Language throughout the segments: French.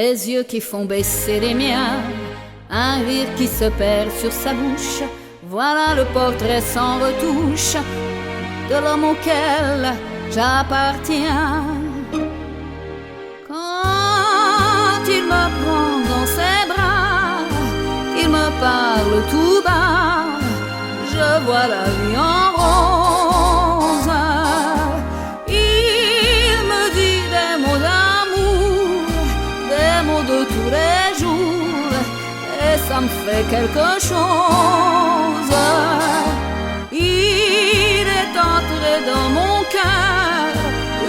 des yeux qui font baisser les miens, un rire qui se perd sur sa bouche. Voilà le portrait sans retouche de l'homme auquel j'appartiens. Quand il me prend dans ses bras, il me parle tout bas, je vois la vie en rose. Il me dit des mots d'amour, des mots de tous les jours, et ça me fait quelque chose. Il est entré dans mon cœur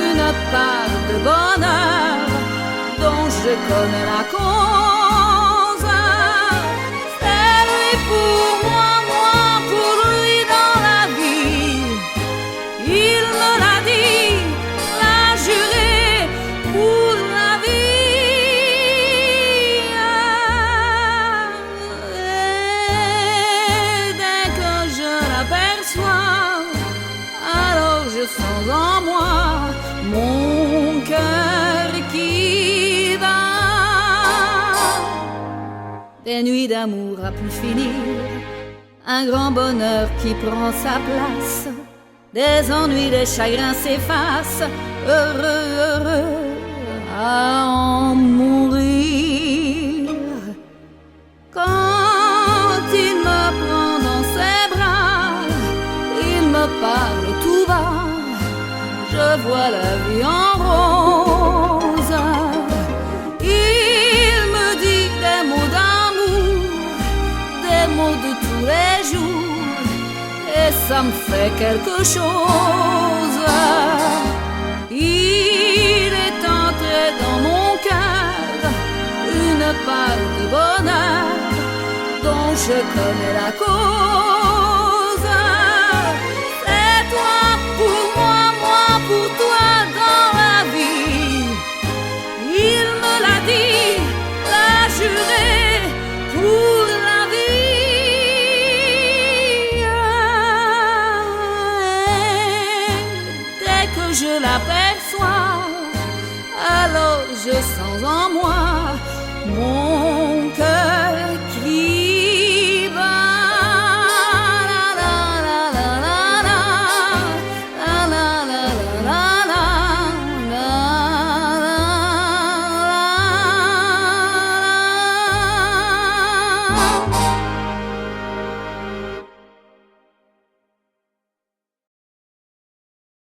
une part de bonheur dont je connais la cause. C'est lui pour moi, moi pour lui dans la vie. Il me l'a dit, l'a juré pour la vie. Et dès que je l'aperçois, alors je sens en moi mon cœur qui bat. Des nuits d'amour à plus finir, un grand bonheur qui prend sa place, des ennuis, des chagrins s'effacent, heureux, heureux à en mourir. Quand il me prend dans ses bras, il me parle tout bas, je vois la vie en rose. Il me dit des mots d'amour, des mots de tous les jours, et ça me fait quelque chose. Il est entré dans mon cœur une part de bonheur dont je connais la cause.